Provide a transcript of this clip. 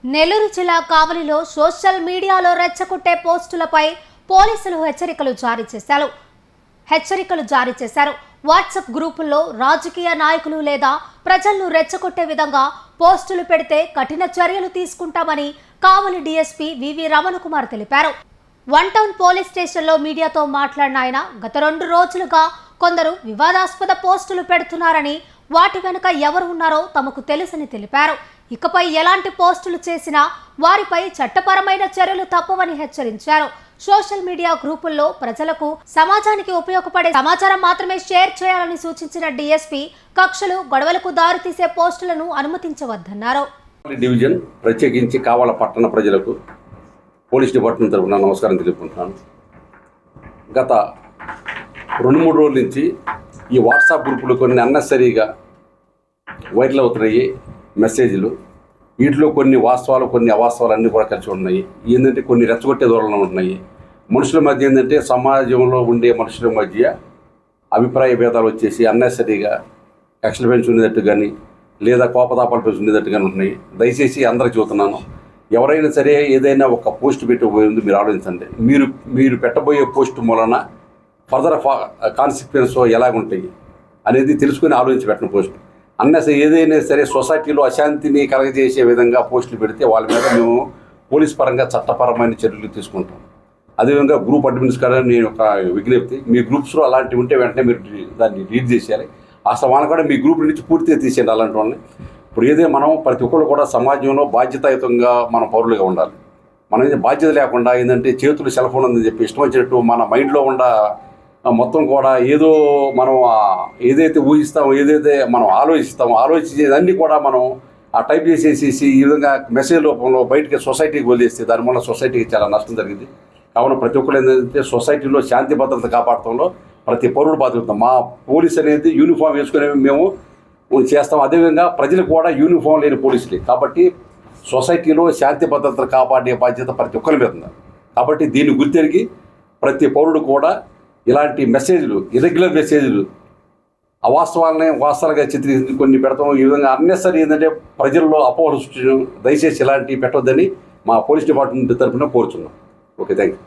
నెల్లూరు జిల్లా కావలిలో సోషల్ మీడియాలో రెచ్చగొట్టే పోస్టులపై పోలీసులు హెచ్చరికలు జారీ చేశారు. వాట్సాప్ గ్రూపుల్లో రాజకీయ నాయకులు లేదా ప్రజలను రెచ్చగొట్టే విధంగా పోస్టులు పెడితే కఠిన చర్యలు తీసుకుంటామని కావలి డీఎస్పీ వివి రమణకుమార్ తెలిపారు. వన్ టౌన్ పోలీస్ స్టేషన్లో మీడియాతో మాట్లాడిన ఆయన గత 2 రోజులుగా కొందరు వివాదాస్పద పోస్టులు పెడుతున్నారని, వాటి వెనుక ఎవరు ఉన్నారో తమకు తెలుసని తెలిపారు. ఇకపై ఎలాంటి పోస్టులు చేసినా వారిపై చట్టపరమైన చర్యలు తప్పవని హెచ్చరించారు. సోషల్ మీడియా గ్రూపుల్లో ప్రజలకు సమాజానికి ఉపయోగపడే సమాచారం మాత్రమే షేర్ చేయాలని సూచించిన డీఎస్పీ కక్షలు, గొడవలకు దారితీసే పోస్టులను అనుమతించవద్దన్నారు. డివిజన్ ప్రత్యేకించి కావల పట్టణ ప్రజలకు పోలీస్ డిపార్ట్మెంట్ తరఫున నమస్కారం తెలుపుకుంటున్నాను. గత 2-3 రోజుల నుంచి ఈ వాట్సాప్ గ్రూపులు కొన్ని అన్నెసరీగా వైరల్ అవుతున్నాయి మెసేజ్లు. వీటిలో కొన్ని వాస్తవాలు, కొన్ని అవాస్తవాలు అన్నీ కూడా కలిసి ఉన్నాయి. ఏంటంటే కొన్ని రెచ్చగొట్టే ధోరణులు ఉంటున్నాయి. మనుషుల మధ్య ఏంటంటే సమాజంలో ఉండే మనుషుల మధ్య అభిప్రాయ భేదాలు వచ్చేసి అన్నెసరీగా కక్షలు పెంచుకునేటట్టు కానీ లేదా కోపతాపాలు పెంచుకునేటట్టు కానీ ఉంటున్నాయి. దయచేసి అందరికి చెబుతున్నాను, ఎవరైనా సరే ఏదైనా ఒక పోస్ట్ పెట్టబోయే ముందు మీరు ఆలోచించండి. మీరు పెట్టబోయే పోస్ట్ మూలన ఫర్దర్ కాన్సిక్వెన్స్ ఎలాగుంటాయి అనేది తెలుసుకుని ఆలోచించి పెట్టిన పోస్ట్. అన్నసరి ఏదైనా సరే సొసైటీలో అశాంతిని కలగజేసే విధంగా పోస్టులు పెడితే వాళ్ళ మీద మేము పోలీస్ పరంగా చట్టపరమైన చర్యలు తీసుకుంటాం. అదేవిధంగా గ్రూప్ అడ్మిన్స్ కూడా నేను ఒక విజ్ఞప్తి, మీ గ్రూప్స్లో అలాంటివి ఉంటే వెంటనే మీరు దాన్ని లీడ్ చేసేయాలి. అసలు వాళ్ళని కూడా మీ గ్రూప్ నుంచి పూర్తిగా తీసేయండి అలాంటి వాళ్ళని. ఇప్పుడు ఏదైనా మనం ప్రతి ఒక్కరు కూడా సమాజంలో బాధ్యతాయుతంగా మన పౌరులుగా ఉండాలి. మనం బాధ్యత లేకుండా ఏంటంటే చేతులు సెల్ ఫోన్ ఉందని చెప్పి ఇష్టం వచ్చినట్టు మన మైండ్లో మొత్తం కూడా ఏదో మనం ఏదైతే ఊహిస్తామో, ఏదైతే మనం ఆలోచించేదన్నీ కూడా మనం టైప్ చేసేసి ఈ విధంగా మెసేజ్ రూపంలో బయటికి సొసైటీకి వదిలేస్తే దానివల్ల సొసైటీకి చాలా నష్టం జరిగింది. కావున ప్రతి ఒక్కరు ఏంటంటే సొసైటీలో శాంతి భద్రత కాపాడటంలో ప్రతి పౌరుడు బాధ్యత. మా పోలీస్ అనేది యూనిఫామ్ వేసుకునే మేము చేస్తాం. అదేవిధంగా ప్రజలు కూడా యూనిఫామ్ లేని పోలీసులే. కాబట్టి సొసైటీలో శాంతి భద్రతలు కాపాడే బాధ్యత ప్రతి ఒక్కరి మీద ఉంది. కాబట్టి దీన్ని గుర్తెరిగి ప్రతి పౌరుడు కూడా ఇలాంటి మెసేజ్లు, ఇర్రెగ్యులర్ మెసేజ్లు, అవాస్తవాలని వాస్తవాలుగా చిత్రించి కొన్ని పెడతాం. ఈ విధంగా అన్నెసరీ ఏంటంటే ప్రజల్లో అపోహలు సృష్టించడం. దయచేసి ఇలాంటివి పెట్టొద్దని మా పోలీస్ డిపార్ట్మెంట్ తరఫున కోరుచున్నాం. Okay, thank you.